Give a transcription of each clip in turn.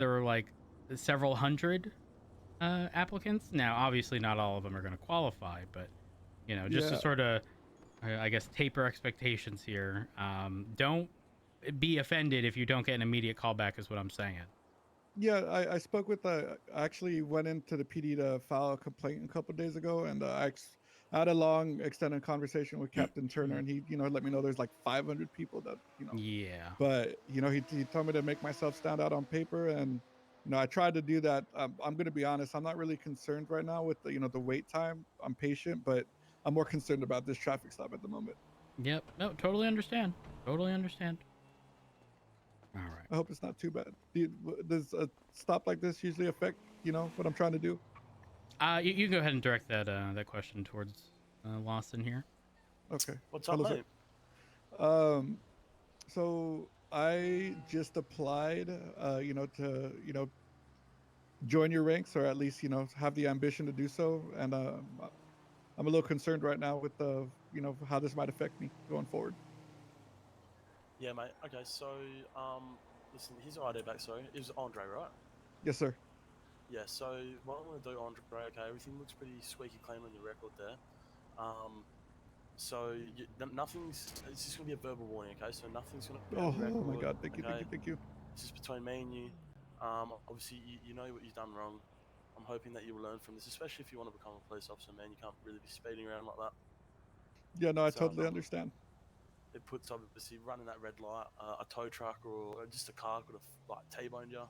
there were like several hundred applicants. Now, obviously, not all of them are going to qualify, but just to Yeah, sort of, I guess, taper expectations here. Don't be offended if you don't get an immediate callback, is what I'm saying. yeah. I spoke with I actually went into the PD to file a complaint a couple days ago, and I had a long, extended conversation with Captain Turner, and he, let me know there's like 500 people that, Yeah. but he told me to make myself stand out on paper, and I tried to do that. I'm going to be honest, I'm not really concerned right now with the the wait time. I'm patient, but I'm more concerned about this traffic stop at the moment. Yep. No, totally understand. Totally understand. All right. I hope it's not too bad. Does a stop like this usually affect what I'm trying to do? You can go ahead and direct that question towards Lawson here. Okay. What's up, Hello, sir. mate? Um, so I just applied, to join your ranks, or at least have the ambition to do so, and I'm a little concerned right now with the how this might affect me going forward. Yeah, mate. Okay, so listen, here's your idea back. Sorry, it was Andre, right? Yes, sir. Yeah. So what I'm gonna do, Andre. Okay, everything looks pretty squeaky clean on your record there. Um, so nothing's. It's just gonna be a verbal warning. Okay, so nothing's gonna be on Oh, the oh my record. God! Thank you, thank Okay, you, thank you. it's just between me and you. Obviously, you know what you've done wrong. I'm hoping that you will learn from this, especially if you want to become a police officer, man. You can't really be speeding around like that. Yeah, no, I It's totally understand. it puts obviously running that red light, a tow truck or just a car could have like T-boned you.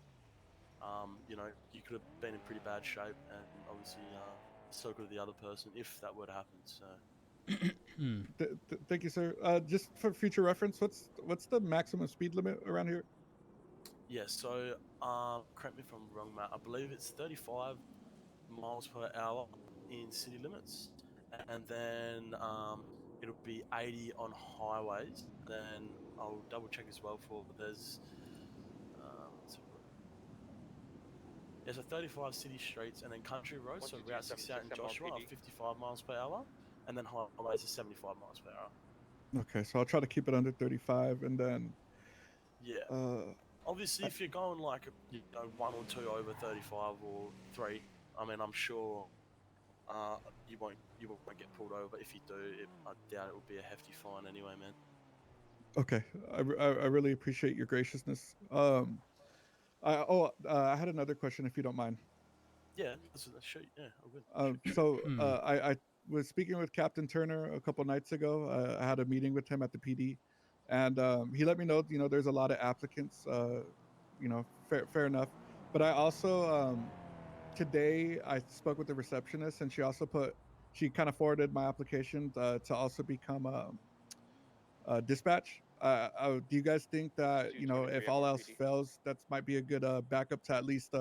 You could have been in pretty bad shape, and obviously, so could the other person if that were to happen. So, Thank you, sir. Just for future reference, what's the maximum speed limit around here? yeah. So, correct me if I'm wrong, Matt. I believe it's 35 miles per hour in city limits, and then it'll be 80 on highways. Then I'll double check as well for there's let's have a look. Yeah, so 35 city streets and then country roads, so Route 68 in Joshua are 55 miles per hour, and then highways are 75 miles per hour. Okay, so I'll try to keep it under 35, and then Yeah. uh, Obviously, I, if you're going like one or two over 35 or three, I mean, I'm sure you won't get pulled over. But if you do, I doubt it will be a hefty fine anyway, man. okay, I really appreciate your graciousness. I had another question, if you don't mind. Yeah, that's shoot. Yeah, all good. I was speaking with Captain Turner a couple nights ago. I had a meeting with him at the PD, and he let me know, there's a lot of applicants. Fair enough. But I also today I spoke with the receptionist, and she kind of forwarded my application to also become dispatch. Do you guys think that if all else fails, that might be a good backup to at least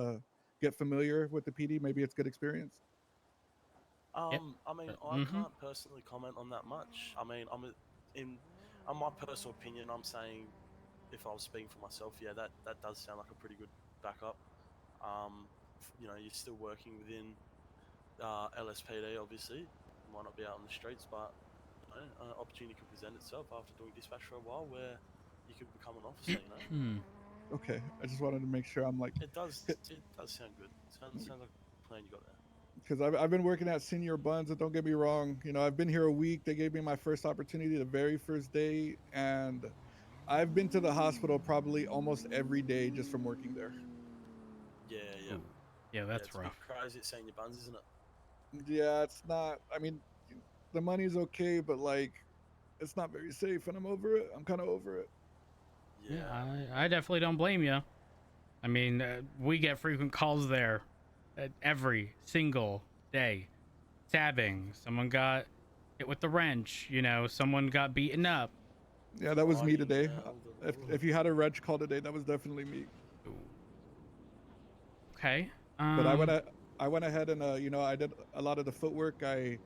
get familiar with the PD? Maybe it's good experience. Yep. I mean, I Mm-hmm. can't personally comment on that much. I mean, in on my personal opinion, I'm saying if I was speaking for myself, yeah, that does sound like a pretty good backup. You're still working within LSPD, obviously. You might not be out on the streets, but an opportunity could present itself after doing dispatch for a while where you could become an officer. Okay, I just wanted to make sure I'm like, It does sound good. Sounds like a plan you got there. because I've been working at Senior Buns, and don't get me wrong, I've been here a week. They gave me my first opportunity the very first day, and I've been to the hospital probably almost every day just from working there. Yeah, yeah, Ooh. Yeah, yeah. that's It's a bit rough. crazy at Senior Buns, isn't it? Yeah, it's not. I mean, the money's okay, but like, it's not very safe, and I'm over it. I'm kind of over it. Yeah, Yeah. I definitely don't blame you. I mean, we get frequent calls there every single day. Stabbing. Someone got hit with the wrench. Someone got beaten up. Yeah, that was me Fighting. today. Yeah. If you had a reg call today, that was definitely me. Ooh. Okay. But I went ahead and I did a lot of the footwork. I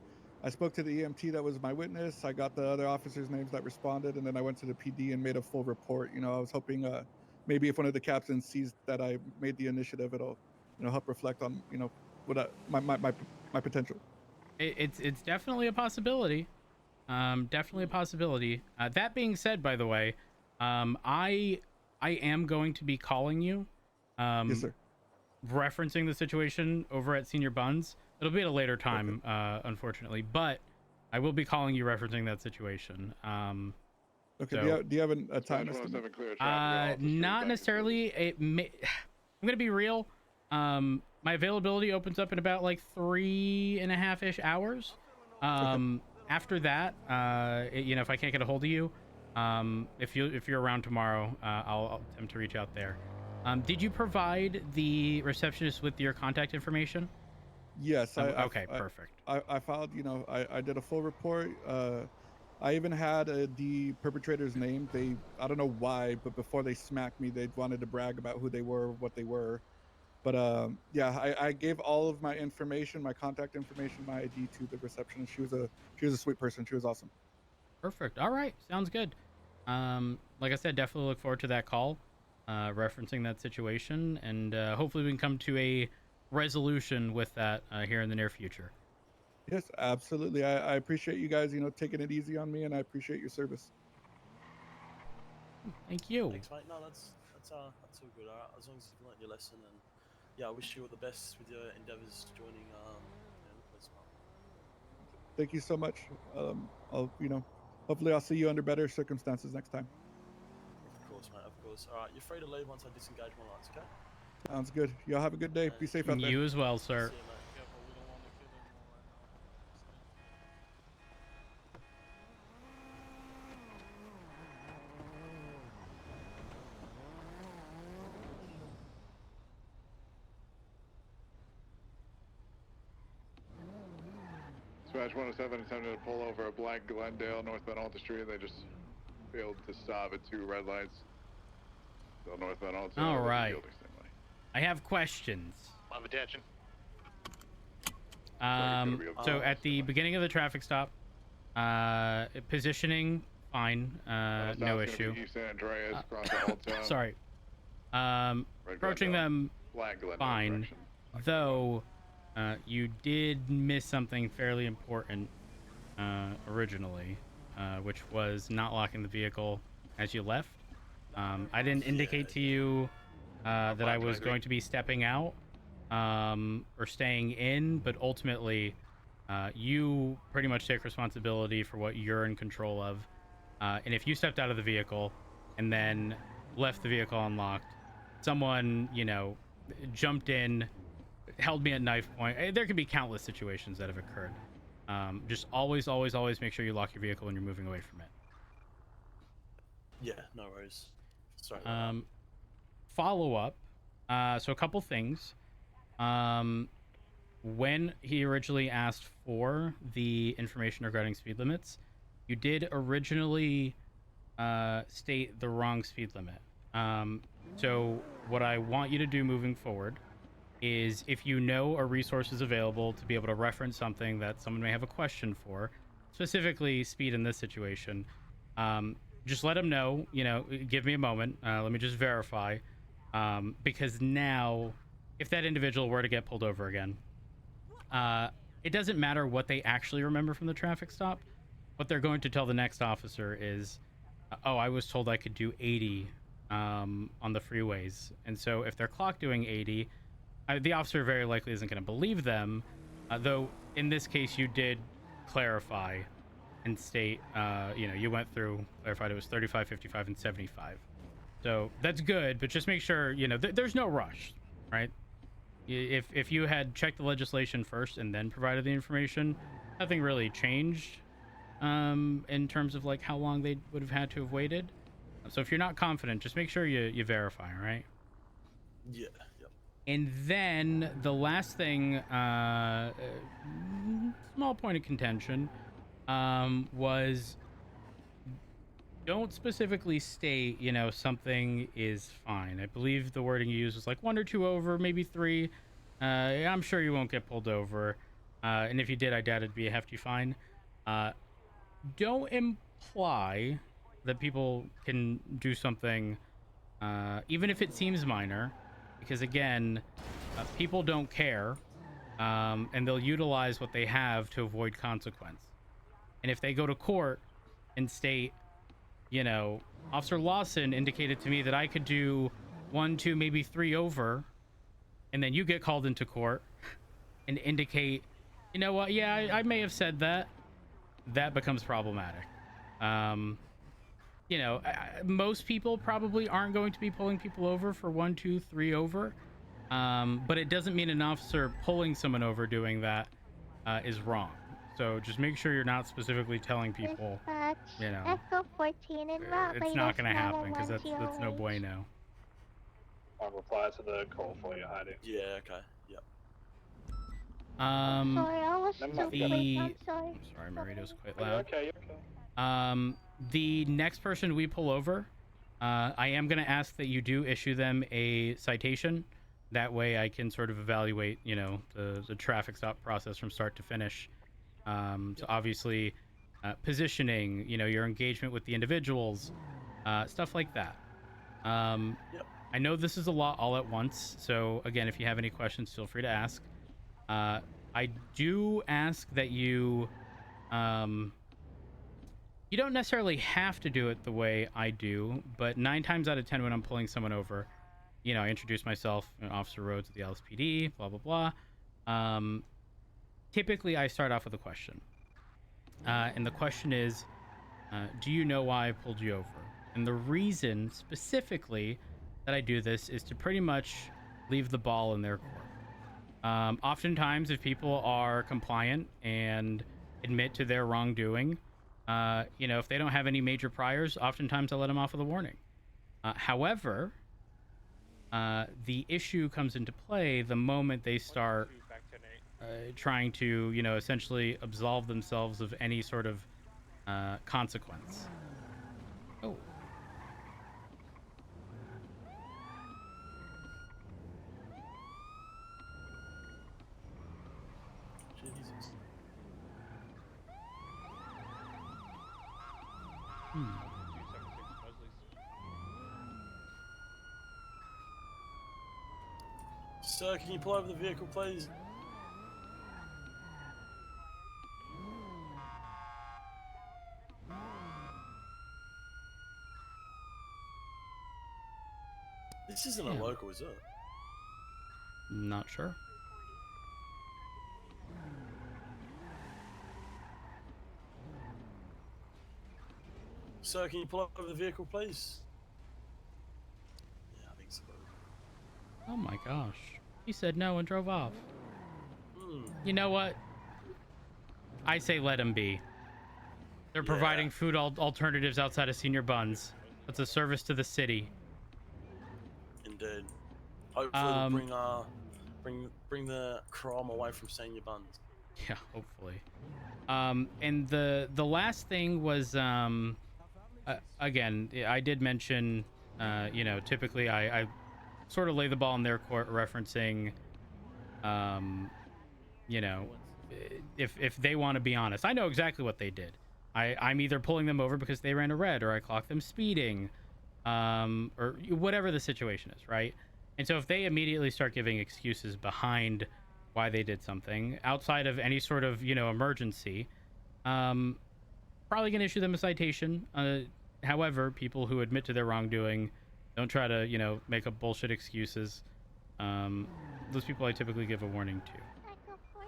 spoke to the EMT that was my witness. I got the other officers' names that responded, and then I went to the PD and made a full report. I was hoping maybe if one of the captains sees that I made the initiative, it'll help reflect on what my potential. it's definitely a possibility. Definitely a Hmm. possibility. That being said, by the way, I am going to be calling you Yes, sir. referencing the situation over at Senior Buns. It'll be at a later time, unfortunately, but I will be calling you referencing that situation. Okay. So, Do you have a time estimate? not necessarily. I'm gonna be real. My availability opens up in about like 3.5-ish hours. After that, you know, if I can't get a hold of you, if you're around tomorrow, I'll attempt to reach out there. Did you provide the receptionist with your contact information? Yes. Okay, perfect. I filed. You know, I did a full report. I even had the perpetrator's name. I don't know why, but before they smacked me, they wanted to brag about who they were, what they were. But yeah, I gave all of my information, my contact information, my ID to the receptionist. She was a sweet person. She was awesome. Perfect. All right, sounds good. Like I said, definitely look forward to that call, referencing that situation, and hopefully we can come to a resolution with that here in the near future. Yes, absolutely. I appreciate you guys, you know, taking it easy on me, and I appreciate your service. Thank you. Thanks, mate. No, that's all good. All right, as long as you've learnt your lesson, and yeah, I wish you all the best with your endeavours joining the police department. Thank you so much. Hopefully I'll see you under better circumstances next time. Of course, mate. Of course. All right, you're free to leave once I disengage my lights. Okay. Sounds good. Y'all have a good day. Be safe out there. You as well, sir. See you, mate. Dispatch 107 attempted to pull over a black Glendale northbound Alta Street. They just failed to stop at 2 red lights. So northbound Alta. All right. I have questions. I'm attention. So at the beginning of the traffic stop, positioning, fine, no issue. East Andreas, across Alta. Sorry. Approaching them, fine. Direction. Though, you did miss something fairly important originally, which was not locking the vehicle as you left. I didn't indicate to you that I was going to be stepping out or staying in, but ultimately, you pretty much take responsibility for what you're in control of. And if you stepped out of the vehicle and then left the vehicle unlocked, someone, you know, jumped in, held me at knife point. There could be countless situations that have occurred. Just always make sure you lock your vehicle when you're moving away from it. Yeah, no worries. Sorry. Follow up. So a couple things. When he originally asked for the information regarding speed limits, you did originally state the wrong speed limit. So what I want you to do moving forward is, if you know a resource is available to be able to reference something that someone may have a question for, specifically speed in this situation, just let them know, you know, give me a moment. Let me just verify. Because now, if that individual were to get pulled over again, it doesn't matter what they actually remember from the traffic stop. What they're going to tell the next officer is, oh, I was told I could do 80 on the freeways. And so if they're clocked doing 80, the officer very likely isn't going to believe them. Though in this case, you did clarify and state, you know, you went through, clarified it was 35, 55, and 75. So that's good, but just make sure, you know, there's no rush, right? If you had checked the legislation first and then provided the information, nothing really changed in terms of like how long they would have had to have waited. So if you're not confident, just make sure you verify, right? Yeah. Yep. And then the last thing, small point of contention, was, don't specifically state, you know, something is fine. I believe the wording you used was like 1 or 2 over, maybe 3. I'm sure you won't get pulled over. And if you did, I doubt it'd be a hefty fine. Don't imply that people can do something, even if it seems minor, because again, people don't care, and they'll utilize what they have to avoid consequence. And if they go to court and state, you know, Officer Lawson indicated to me that I could do 1, 2, maybe 3 over, and then you get called into court and indicate, you know what, yeah, I may have said that, that becomes problematic. You know, most people probably aren't going to be pulling people over for 1, 2, 3 over. But it doesn't mean an officer pulling someone over doing that is wrong. So just make sure you're not specifically telling people, Dispatch, you know, Echo 14 and route it's not going to latest happen, because that's no 911 bueno. I'll reply to the call for you, hiding. Yeah. Okay. Yep. Sorry, I was Never stupid. mind, I'm sorry. I'm sorry, my radio's quite You're loud. okay, you're okay. The next person we pull over, I am going to ask that you do issue them a citation. That way I can sort of evaluate, you know, the traffic stop process from start to finish. So obviously, positioning, you know, your engagement with the individuals, stuff like that. Yep. I know this is a lot all at once, so again, if you have any questions, feel free to ask. I do ask that you don't necessarily have to do it the way I do, but 9 times out of 10 when I'm pulling someone over, you know, I introduce myself, Officer Rhodes of the LSPD, blah, blah, blah. Typically, I start off with a question. And the question is, do you know why I pulled you over? And the reason specifically that I do this is to pretty much leave the ball in their court. Oftentimes, if people are compliant and admit to their wrongdoing, you know, if they don't have any major priors, oftentimes I let them off with a warning. However, the issue comes into play the moment they start trying to, you know, essentially absolve themselves of any sort of consequence. Oh. Jesus. Sir, can you pull over the vehicle, please? This isn't Yeah. a local, is it? Not sure. Sir, can you pull over the vehicle, please? Yeah, I think so. Oh my gosh. He said no and drove off. Hmm. You know what? I say let him be. They're Yeah. providing food alternatives outside of Senior Buns. That's a service to the city. Indeed. Hopefully, it'll bring the crime away from senior buns. Yeah, hopefully. And the last thing was, again, I did mention, you know, typically I sort of lay the ball in their court, referencing, you know, if they want to be honest. I know exactly what they did. I'm either pulling them over because they ran a red, or I clocked them speeding, or whatever the situation is, right? And so if they immediately start giving excuses behind why they did something outside of any sort of, you know, emergency, probably gonna issue them a citation. However, people who admit to their wrongdoing, don't try to, you know, make up bullshit excuses. Those people I typically give a warning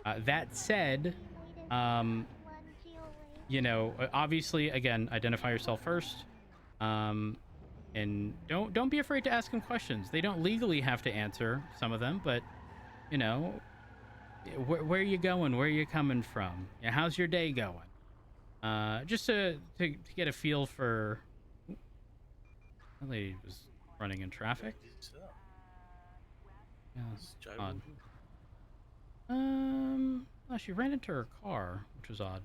to. That said, you know, obviously, again, identify yourself first, and don't be afraid to ask them questions. They don't legally have to answer some of them, but, you know, where are you going? Where are you coming from? Yeah, how's your day going? Just to get a feel for. That lady was running in traffic. Yeah, that's odd. Oh, she ran into her car, which was odd.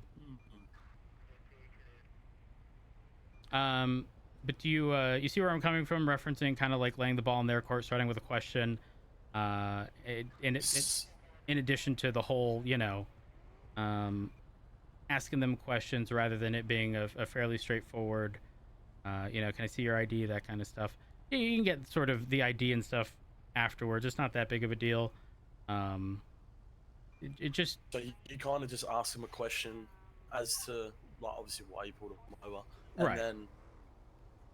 But do you see where I'm coming from, referencing kind of like laying the ball in their court, starting with a question, in addition to the whole, you know, asking them questions rather than it being a fairly straightforward, you know, can I see your ID, that kind of stuff. Yeah, you can get sort of the ID and stuff afterwards. It's not that big of a deal. It just... So you kind of just ask them a question as to, like, obviously why you pulled them over, and right. then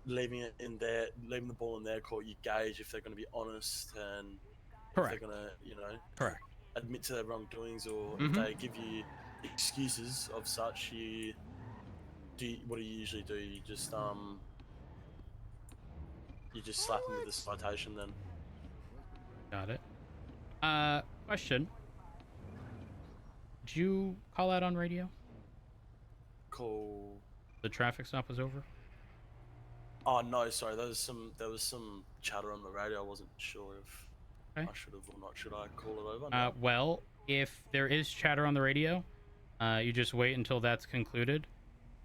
leaving it in their, leaving the ball in their court, you gauge if they're going to be honest and Correct. if they're going to, Correct. admit to their wrongdoings, or Mhm. if they give you excuses of such. What do you usually do? You just slap them with the citation then. Got it. Question. Did you call out on radio? Call. The traffic stop was over? Oh no, sorry. There was some chatter on the radio. I wasn't sure if Okay. I should have or not. Should I call it over? No. Well, if there is chatter on the radio, you just wait until that's concluded,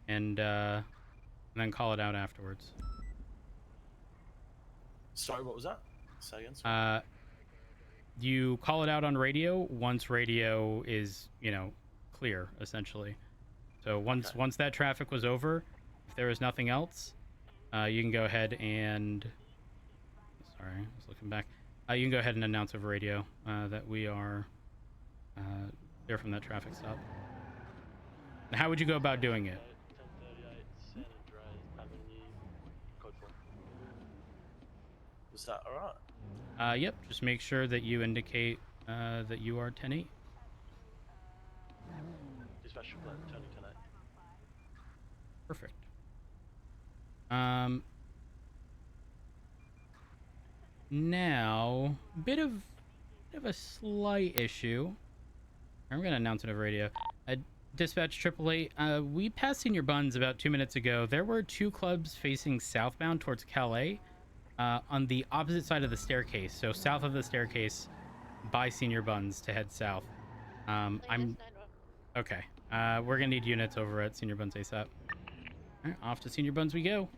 and then call it out afterwards. Sorry, what was that? Say again. Sorry. You call it out on radio once radio is, clear, essentially. So once that traffic was over, if there was nothing else, you can go ahead and... Sorry, I was looking back. You can go ahead and announce over radio that we are clear from that traffic stop. Now, how would you go about doing it? 1038 San Andreas Avenue, code 4. Was that alright? Yep, just make sure that you indicate that you are 10-8. Dispatch plan, Tony 10-8. Perfect. Now, bit of a slight issue. I'm gonna announce it over radio. Dispatch 888. We passed Senior Buns about 2 minutes ago. There were 2 clubs facing southbound towards Calais, on the opposite side of the staircase. So south of the staircase, by Senior Buns to head south. Okay. We're gonna need units over at Senior Buns ASAP. All right, off to Senior Buns we go.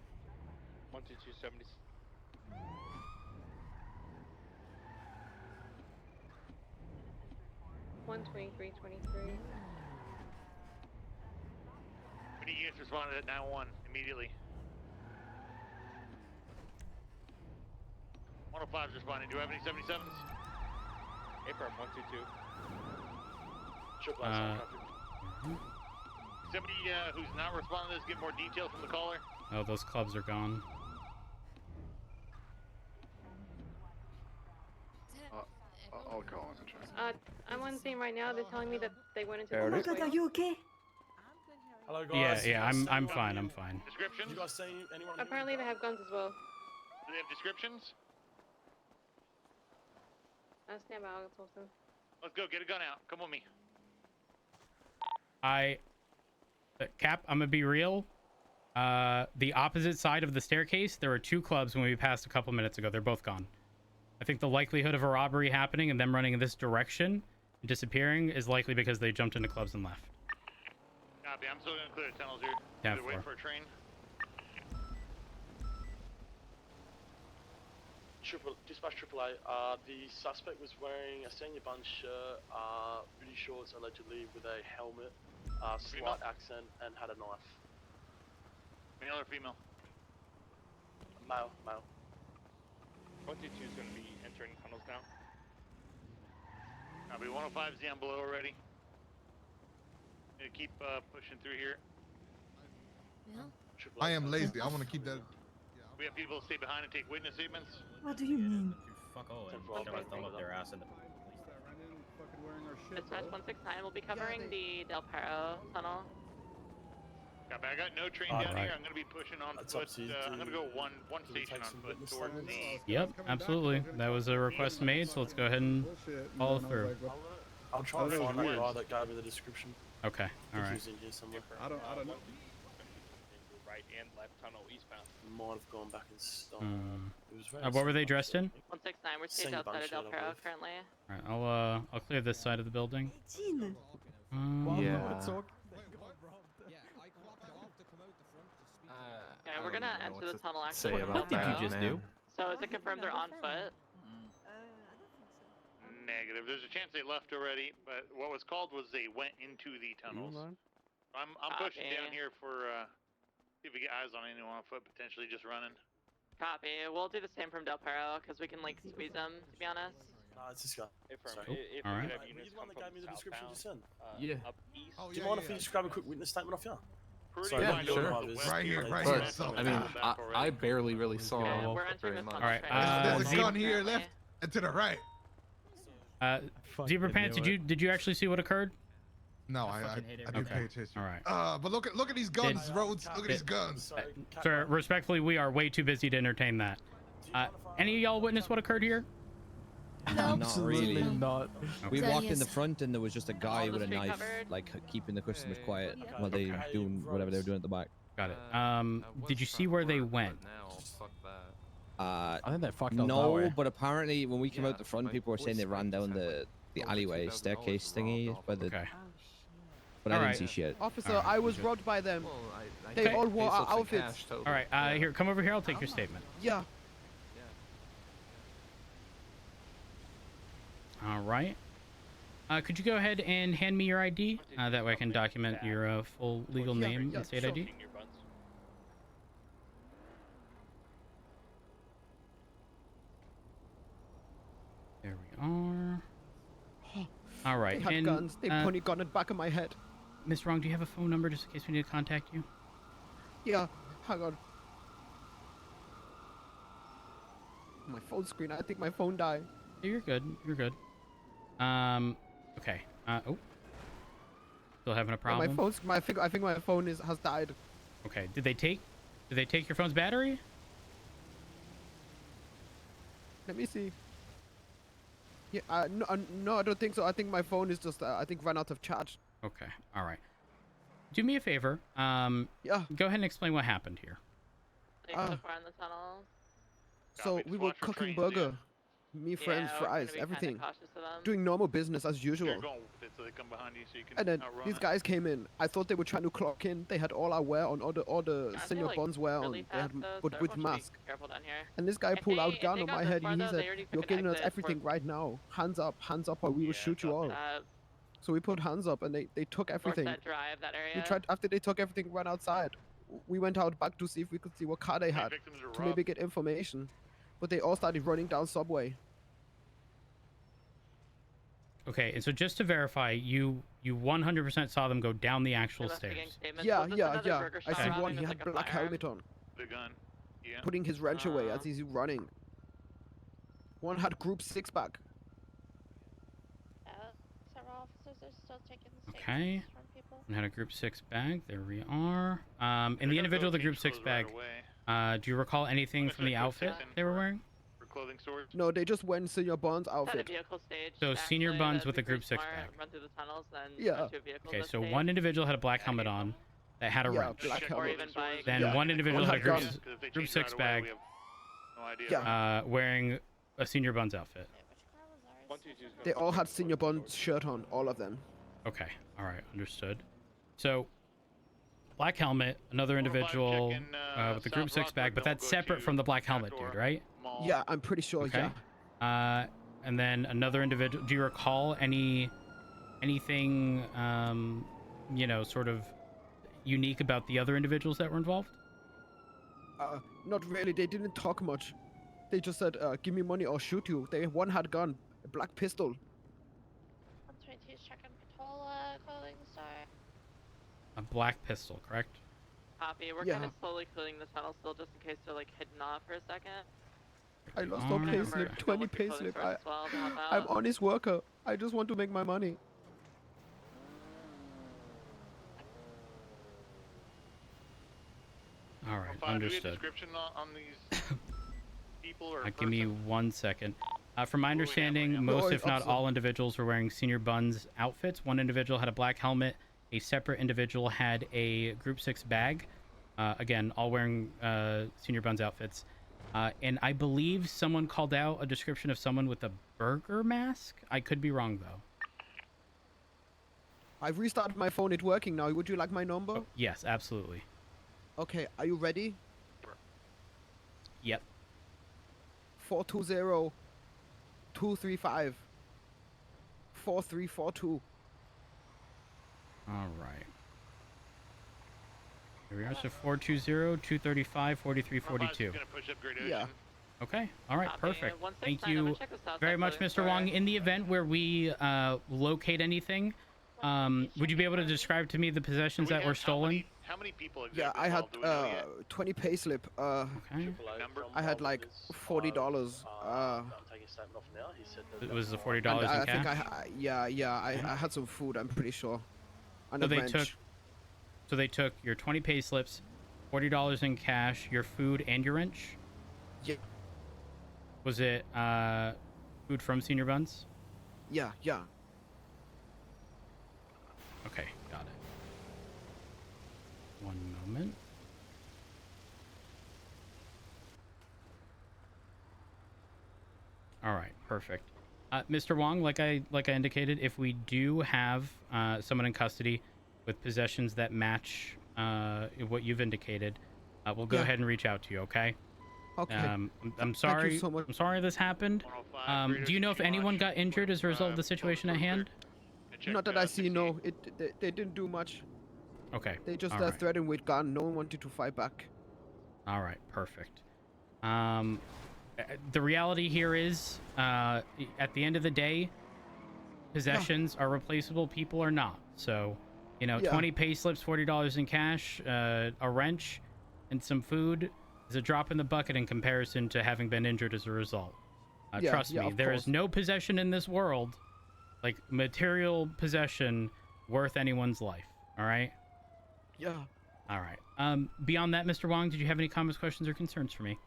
12270. 12323. We need units responded at 911 immediately. 105 is responding. Do you have any 77s? Affirm 122. Triple A traffic. Somebody who's not responding to this, get more details from the caller. Oh, those clubs are gone. I'll call in and check. I'm on scene right now. They're telling me that they went into Oh my the god, are you okay? Hello guys. Yeah, I'm fine. I'm fine. Descriptions? You guys see anyone? Apparently they have guns as well. Do they have descriptions? Stand by, I'll talk to them. Let's go. Get a gun out. Come with me. Cap, I'm gonna be real. The opposite side of the staircase, there were 2 clubs when we passed a couple minutes ago. They're both gone. I think the likelihood of a robbery happening and them running in this direction and disappearing is likely because they jumped into clubs and left. Copy. I'm still gonna clear the tunnels here. Yeah, They're waiting for a train. Dispatch AAA. The suspect was wearing a Senior Bun shirt, booty shorts, allegedly with a helmet, slight accent, and had a knife. Male or female? Male. 122 is going to be entering tunnels now. Copy. 105 is down below already. Gonna keep pushing through here. I am lazy. I want to keep that. We have people stay behind and take witness statements. What do you mean? Fuck all and shove a thumb up their ass in the... Dispatch 169 will be covering the Del Perro tunnel. Copy. I got no train down here. I'm gonna be pushing on foot. I'm gonna go one station on foot towards the... Yep, absolutely. That was a request made, so let's go ahead and follow through. I'll try and find that guy that gave me the description. Okay, alright. He's in here somewhere. I don't know. Right and left tunnel eastbound. Might have gone back and stopped. It was very What were they dressed in? 169, we're staged Senior outside of Del Bun shirt, I Perro believe. currently. Alright, I'll clear this side of the building. Jean, Yeah, we're gonna enter the tunnel actually. What did you just do? So is it confirmed they're on foot? Negative. There's a chance they left already, but what was called was they went into the tunnels. I'm pushing down here for see if we get eyes on anyone on foot, potentially just running. Copy. We'll do the same from Del Perro because we can like squeeze them. To be honest. Nah, it's this guy. Affirm. Cool. If Alright. we could have Were you units the one come that gave from me the description southbound, just then? Yeah. up east. Do you mind if we just grab a quick witness statement off you? pretty Sorry, wide sure. open to the west Right here, here. right But, here. So, I mean, I barely really saw Yeah, we're very entering this much. tunnel All right, straight. there's a Zebra- gun here left and to the right. Zebra Pants, did you actually see what occurred? No, I didn't pay attention. All right. But look at these guns, Rhodes. Look at these guns. Sir, respectfully, we are way too busy to entertain that. Any of y'all witness what occurred here? No, not really. Not. We So walked in yes. the front and there was just a guy All with a the street knife, covered? like keeping the customers quiet while they Okay. doing whatever they were doing at the back. Got it. Did you see where they went? I think they fucked up that No, way. but apparently when we came out the front, people were saying they ran down the alleyway staircase thingy by the. Okay. But I Alright. didn't see shit. Officer, Alright. I was robbed by them. They Okay. all wore our outfits. All right. Here, come over here. I'll take your statement. Yeah. All right. Could you go ahead and hand me your ID? That way I can document your full legal name and state ID. There we are. All right. They had And guns. They pointed gun at the back of my head. Miss Wrong, do you have a phone number just in case we need to contact you? Yeah. Hang on. My phone screen. I think my phone died. Yeah, you're good. You're good. Okay. Oh. Still having a Yeah, problem? I think my phone has died. Okay. Did they take your phone's battery? Let me see. Yeah. No, I don't think so. I think my phone is just I think ran out of charge. Okay. All right. Do me a favor. Yeah. Go ahead and explain what happened here. Like, so far in the tunnels. So we were cooking burger, me, friends, Yeah, we're gonna fries, be kinda everything, cautious of them. doing normal business as usual. You're going with it so they come behind you so you can And then outrun these it. guys came in. I thought they were trying to clock in. They had all our wear on, all the senior like, bonds wear really on, they had, fast, though, but so with everyone should be mask. careful down here. And this guy If pulled they- out if gun they on got my this head. far, And though, he they said, already "You're took giving an us exit everything for- right now. Hands up, or we will shoot you all." So we put hands up, and they took everything. That drive, that area. We tried after they took everything, ran outside. We went out back to see if we could see what car they had to maybe get information. But they all started running down subway. Okay, and so just to verify, you 100% saw them go down the actual stairs. Yeah. I see one. He had black helmet on, The gun. Yeah. putting his wrench away as he's running. One had group 6 back. Several officers are still taking the Okay. from people. And had a group 6 bag. There we are. And the individual with the group 6 bag. Do you recall anything from the outfit they were wearing? For clothing storage. No, they just went senior Bond's At a outfit. vehicle stage. So senior actually, buns that'd with be a group pretty 6 smart. bag. Run through the tunnels, then Yeah. run to a vehicle Okay, that's so safe. one individual had a black helmet on that had a Yeah, wrench. black Or helmet. even bike. Then Yeah. one individual One had a had group, guns. group 6 bag No idea. Yeah. wearing a senior buns outfit. They all had senior Bond's shirt on, all of them. Okay, all right, understood. So, black helmet, another individual with the group 6 bag, but that's separate from the black helmet dude, right? Yeah, I'm pretty sure. Okay. Yeah. And then another individual. Do you recall anything, sort of unique about the other individuals that were involved? Not really. They didn't talk much. They just said, "Give me money or shoot you." One had gun, a black pistol. 122 is checking patrol clothing store. A black pistol, correct? Copy. We're Yeah. kind of slowly clearing the tunnel still, just in case they're like hidden off for a second. I lost all Alright. payslip, 20 payslip. I'm I'm honest worker. I just want to make my money. All right, Do we have a understood. description on these people or Give me person? 1 second. From my understanding, No, most, if not officer. all, individuals were wearing senior buns outfits. One individual had a black helmet. A separate individual had a group 6 bag. Again, all wearing senior buns outfits. And I believe someone called out a description of someone with a burger mask. I could be wrong, though. I've restarted my phone. It's working now. Would you like my number? Oh, yes, absolutely. Okay, are you ready? Yep. 420-235-4342. All right. Here we are. So 420-235-4342. Gonna push up gradation. Yeah. Okay. All right. Copy. Perfect. 169, Thank I'm you gonna check this out very that much, clothing Mr. store. Wong. In the event where we locate anything, would you be able to describe to me the possessions that were stolen How many people Yeah, exactly I had involved? Do we know yet? 20 payslip. Okay. Number? I had like $40. I'm taking a statement off now. He said that It was the that $40 And in I think cash. I had some food. I'm pretty sure. And So a they wrench. took your 20 pay slips, $40 in cash, your food, and your wrench. Yeah. Was it food from Senior Buns? Yeah. Okay, got it. One moment. All right, perfect. Mr. Wong, like I indicated, if we do have someone in custody with possessions that match what you've indicated, we'll go ahead and reach out to you. Okay. Okay. I'm sorry. Thank you so much. I'm sorry this happened. Do you know if anyone got injured as a result of the situation at hand? Not that I see. No, they didn't do much. Okay. They just all right. threatened with gun. No one wanted to fight back. All right, perfect. The reality here is, at the end of the day, possessions are replaceable. People are not. So, 20 pay slips, $40 in cash, a wrench, and some food is a drop in the bucket in comparison to having been injured as a result. Trust me, there is no possession in this world, like material possession, worth anyone's life. All right? Yeah. All right. Beyond that, Mr. Wong, did you have any comments, questions, or concerns for me?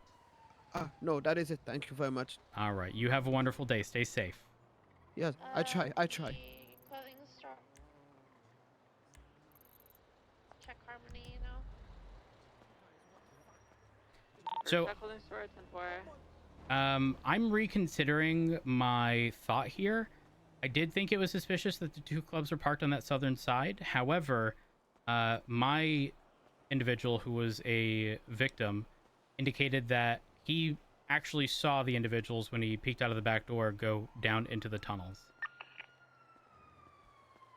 No, that is it. Thank you very much. All right. You have a wonderful day. Stay safe. Yes, I try. The clothing store. Check Harmony, So, Clothing store, 10-4. I'm reconsidering my thought here. I did think it was suspicious that the two clubs were parked on that southern side. However, my individual who was a victim indicated that he actually saw the individuals when he peeked out of the back door go down into the tunnels.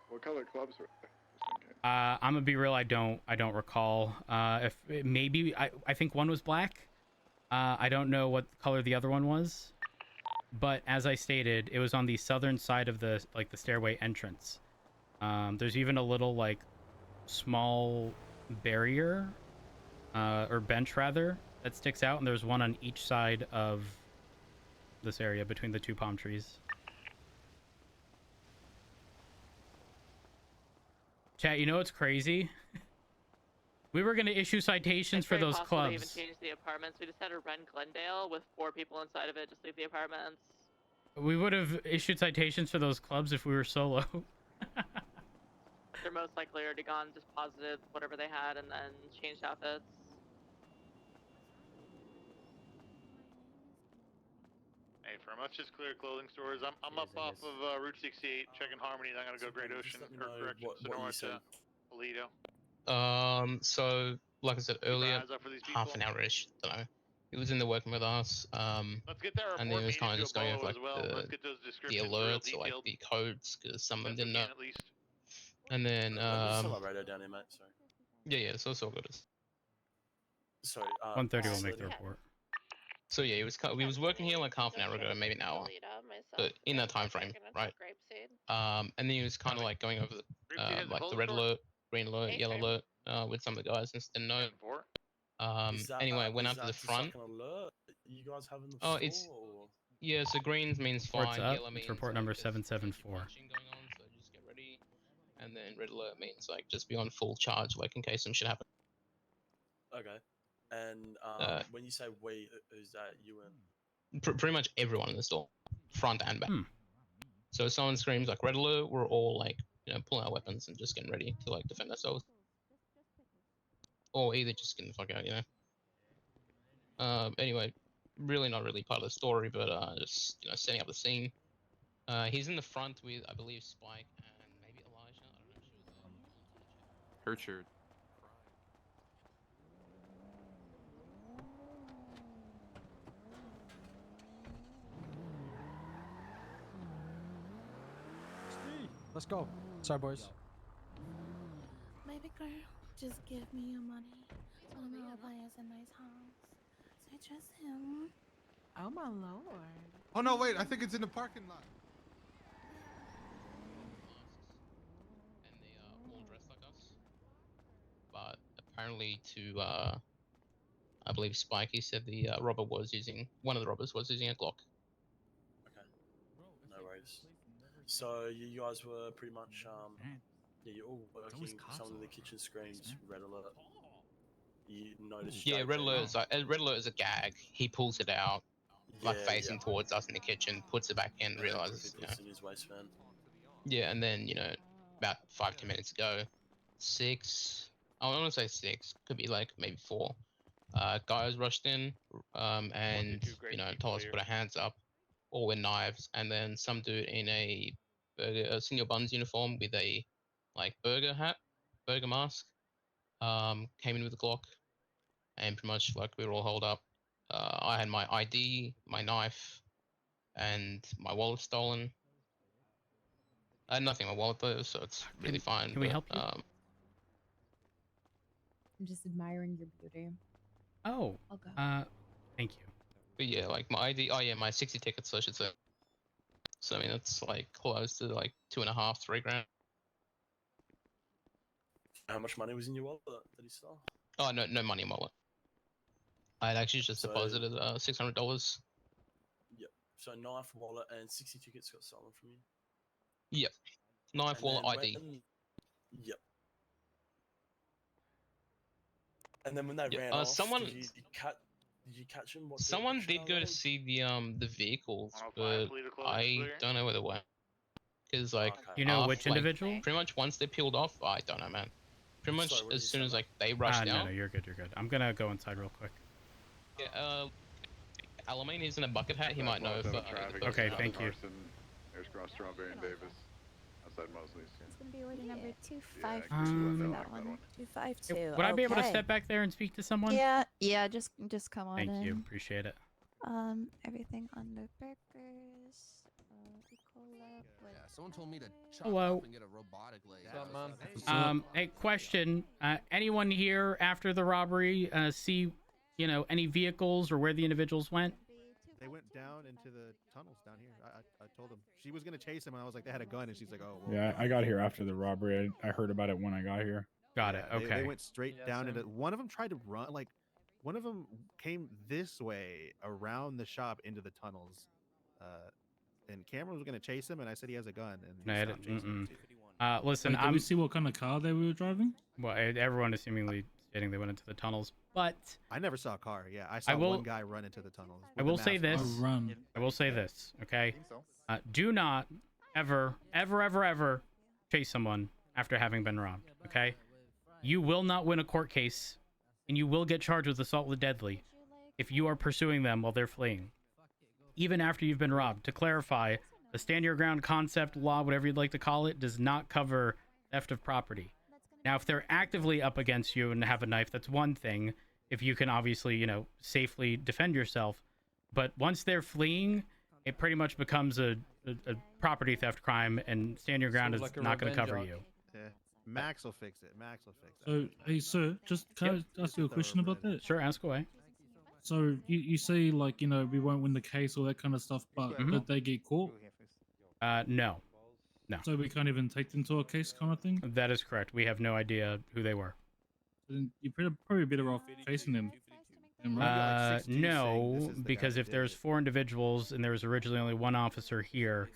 What color clubs were there? I'm gonna be real. I don't recall. If maybe I think one was black. I don't know what color the other one was, but as I stated, it was on the southern side of the stairway entrance. There's even a little small barrier or bench rather that sticks out, and there's one on each side of this area between the two palm trees. Chat, you know what's crazy? We were gonna issue citations for those clubs. They even changed the apartments. We just had to rent Glendale with 4 people inside of it. Just leave the apartments. We would have issued citations for those clubs if we were solo. They're most likely already gone, just posited whatever they had, and then changed outfits. Hey, for much as clear clothing stores, I'm up off of Route 68, checking Harmony, and I'm gonna go Great Ocean, or correction, Sonora to Aledo. So like I said earlier, Eyes up for these half people. an hour-ish, don't know. He was in there working with us. Let's get that report And then he was kind of just going over as well. Let's get those the descriptions alerts real or detailed. the codes because some of them didn't know. At least. And then still have radio down here, mate. Sorry. yeah, so it's all good. Sorry. 1:30 will make the report. So yeah, we was working here like half an hour ago, maybe an hour, but in that time frame, right? And then he was kind of like going over the like the red alert, green alert, yellow alert with some of the guys and didn't know. Anyway, I went up to the front. You guys having the Oh, it's yeah. So greens means fine, yellow means report number 774. Going on, so just get ready. And then red alert means like just be on full charge, like in case some shit happens. Okay. And when you say we, who's that? You and? Pretty much everyone in the store, front and back. So if someone screams like red alert, we're all like, pulling our weapons and just getting ready to like defend ourselves. Or either just getting the fuck out, Anyway, really not really part of the story, but just setting up the scene. He's in the front with, I believe, Spike and maybe Elijah. I don't know if she was Herchard. Let's go. Sorry, boys. Baby girl, just give me your money. So I'll buy us a nice house. Say just him. Oh my lord. Oh no, wait! I think it's in the parking lot. And they all dressed like us. But apparently to I believe Spikey said the robber was using one of the robbers was using a Glock. Okay. No worries. So you guys were pretty much yeah, you're all working. Someone in the kitchen screams red alert. You notice. Yeah, straight red away- alert is a gag. He pulls it out, like Yeah, facing yeah. towards us in the kitchen, puts it back in, And realizes. quickly You know, puts it in his waistband. yeah, and then about 5-10 minutes ago, 6. I want to say 6. Could be like maybe 4. Guys rushed in, and told us to put our hands up, all with knives, and then some dude in a senior buns uniform with a like burger mask, came in with a Glock, and pretty much like we were all held up. I had my ID, my knife, and my wallet stolen. I had nothing in my wallet though, so it's really fine. Can we help you? I'm just admiring your beauty. Oh. I'll go. Thank you. But yeah, like my ID. Oh yeah, my 60 tickets, I should say. So I mean, it's like close to like 2.5, 3 grand. How much money was in your wallet that he stole? Oh no money in my wallet. I had actually just deposited $600. Yep. So knife, wallet, and 60 tickets got stolen from you. Yep. Knife, And wallet, then ID. Yep. And then when they ran off, did you catch him? Someone did go to see the vehicles, but I don't know where they went. Because like, You know which individual? Pretty much once they peeled off, I don't know, man. Pretty much Sorry, what as did you soon say, as mate? like they rushed No, out. no, you're good. You're good. I'm gonna go inside real quick. Yeah, Alamein is in a bucket hat. He might know if. Okay, thank you. There's cross Strawberry and Davis outside Mosley's. It's gonna be order number 252 Um, for that one. 252. Would I be able to okay. step back there and speak to someone? Yeah, just come on in. Thank you. Appreciate it. Everything on the burgers. Yeah, someone told me to chop Hello. up and get a robotic leg. Hey, question. Anyone here after the robbery see, any vehicles or where the individuals went? They went down into the tunnels down here. I told them she was gonna chase him, and I was like, they had a gun, and she's like, oh. Well, Yeah, I got here after the robbery. I heard about it when I got here. Got it. Okay. They went straight down into. One of them tried to run. Like, one of them came this way around the shop into the tunnels. And Cameron was gonna chase him, and I said he has a gun, and he No, stopped chasing him. listen, Did we see what kind of car they were driving? Well, everyone is seemingly stating they went into the tunnels, but I never saw a car. Yeah, I saw one guy run into the tunnels. I will say this. I will say this. Okay. Do not ever chase someone after having been robbed. Okay. You will not win a court case, and you will get charged with assault with deadly if you are pursuing them while they're fleeing, even after you've been robbed. To clarify, the stand your ground concept law, whatever you'd like to call it, does not cover theft of property. Now, if they're actively up against you and have a knife, that's one thing. If you can obviously, safely defend yourself. But once they're fleeing, it pretty much becomes a property theft crime, and stand your ground is not going to cover you. Yeah. Max will fix it. So, hey, sir, just can I ask you a question about that? Sure, ask away. So, you say, like, we won't win the case, all that kind of stuff, but did they get caught? No. No. So we can't even take them to a case kind of thing? That is correct. We have no idea who they were. Then you're probably better off facing them. Right? No, because if there's 4 individuals and there was originally only 1 officer here,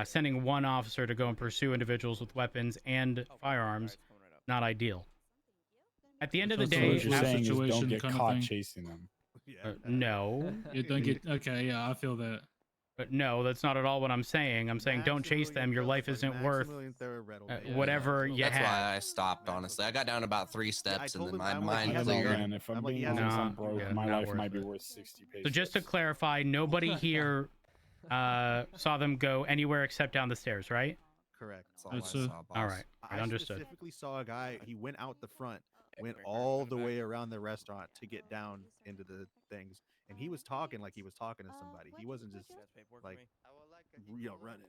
sending 1 officer to go and pursue individuals with weapons and firearms, not ideal. At the end of the day, what you're saying is don't get caught chasing them. No. You don't get. Okay, yeah, I feel that. But no, that's not at all what I'm saying. I'm saying don't chase them. Your life isn't worth whatever you have. That's why I stopped, honestly. I got down about 3 steps and then my mind I don't know, cleared. man. If I'm being honest, I'm broke. My life might be worth 60 pesos. So just to clarify, nobody here saw them go anywhere except down the stairs, right? Correct. All right. I understood. specifically saw a guy. He went out the front, went all the way around the restaurant to get down into the things, and he was talking like he was talking to somebody. He wasn't just like running.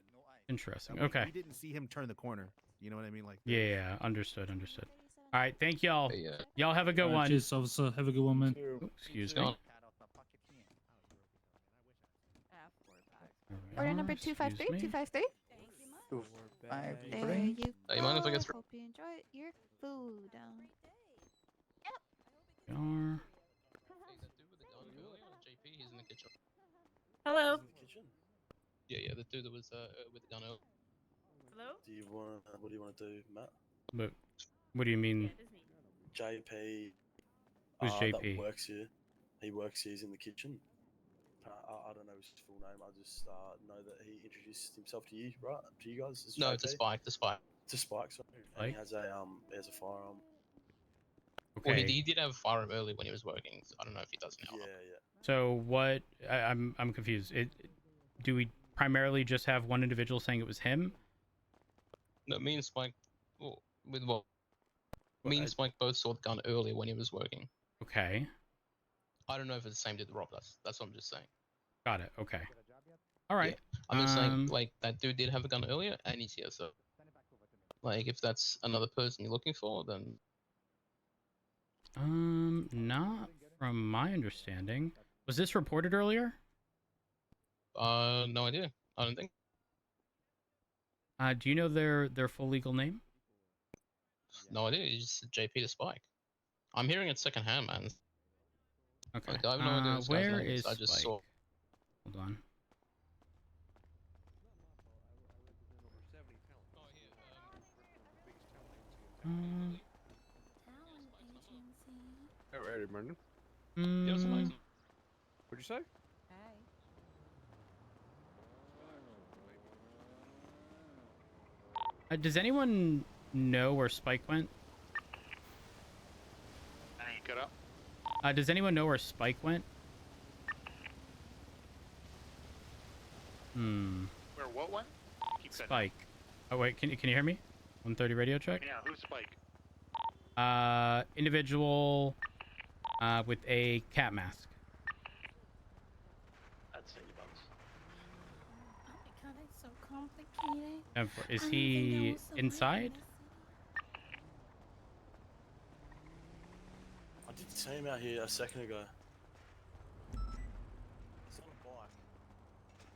Interesting. And Okay. We didn't see him turn the corner. You know what I mean? Like. Yeah. Understood. All right. Thank y'all. Y'all have a good one. Cheers, officer. Have a good one, man. Excuse me. Order number 253. 253. There you go. You mind if I get through? Hope you enjoy your food. Yep. are. JP, he's in the kitchen. Hello. In the kitchen. Yeah, the dude that was with the gun earlier. Hello. Do you want? What do you want to do, Matt? But what do you mean? JP. Who's That JP? works here. He works here. He's in the kitchen. I don't know his full name. I just know that he introduced himself to you, right? To you guys. As No, JP. it's a Spike. The Spike. It's a Spike. Sorry. And he has a firearm. Well, Okay. he did have a firearm early when he was working. So I don't know if he does now. Yeah. So what? I'm confused. Do we primarily just have one individual saying it was him? No, me and Spike. Well, with what? Me and Spike both saw the gun earlier when he was working. Okay. I don't know if it's the same dude that robbed us. That's what I'm just saying. Got it. Okay. All right. Yeah. I'm just saying, like, that dude did have a gun earlier, and he's here. So, like, if that's another person you're looking for, then not from my understanding. Was this reported earlier? no idea. I don't think. Do you know their full legal name? No idea. He's just JP the Spike. I'm hearing it secondhand, man. Okay. Like, I have no idea what this guy's Where name is I just Spike? saw. Hold on. Alrighty, Brendan. Yeah, what's amazing? What'd you say? Does anyone know where Spike went? I ain't cut up. Does anyone know where Spike went? Where what one? Keep cutting out. Spike. Oh wait, can you hear me? 130 radio check. Yeah, who's Spike? Individual with a cat mask. That's Senior Buns. Oh my god, it's so complicated. Is I didn't think there he was somebody inside? in this I did see him out here a second ago. He's on a bike.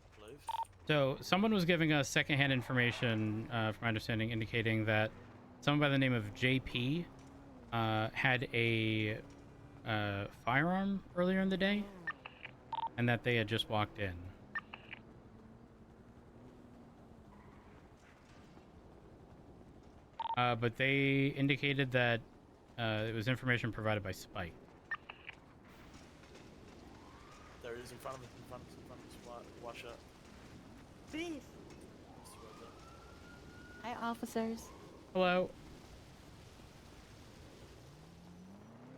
I believe. So someone was giving us secondhand information, from my understanding, indicating that someone by the name of JP had a firearm earlier in the day, and that they had just walked in. But they indicated that it was information provided by Spike. There he is in front of us. In front of us. White shirt. Please. Hi, officers. Hello.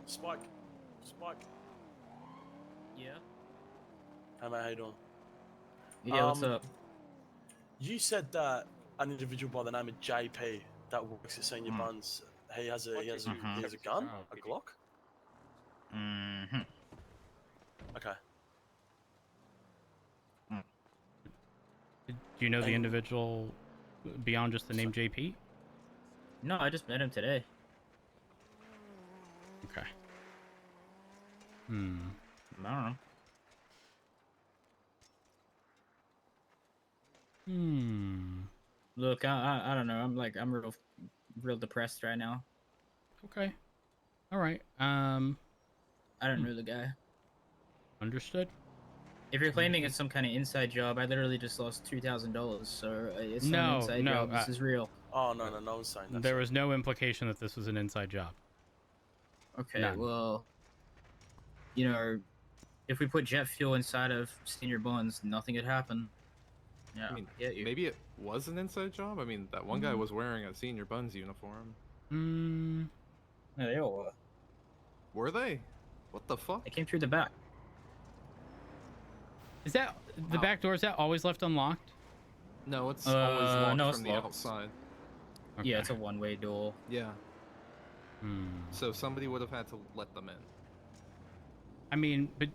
Spike. Yeah. Hey mate, how you doing? Yeah, what's up? You said that an individual by the name of JP that works at Senior Buns, he has a gun, a Glock. Mm-hmm. Okay. Do you know the individual beyond just the name JP? No, I just met him today. Okay. I don't know. Look, I don't know. I'm real depressed right now. Okay. All right. I don't know the guy. Understood. If you're claiming it's some kind of inside job, I literally just lost $2,000. So it's not an No, inside no, job. This is real. Oh no, no one's saying that. There was no implication that this was an inside job. Okay, None. well, you know, if we put jet fuel inside of Senior Buns, nothing would happen. Yeah, I mean, get you. maybe it was an inside job. I mean, that one guy was wearing a Senior Buns uniform. Yeah, they all were. Were they? What the fuck? They came through the back. Is that the back door? Is that always left unlocked? No, it's always locked no, it's from the locked. outside. Okay. Yeah, it's a one-way door. Yeah. So somebody would have had to let them in. I mean, but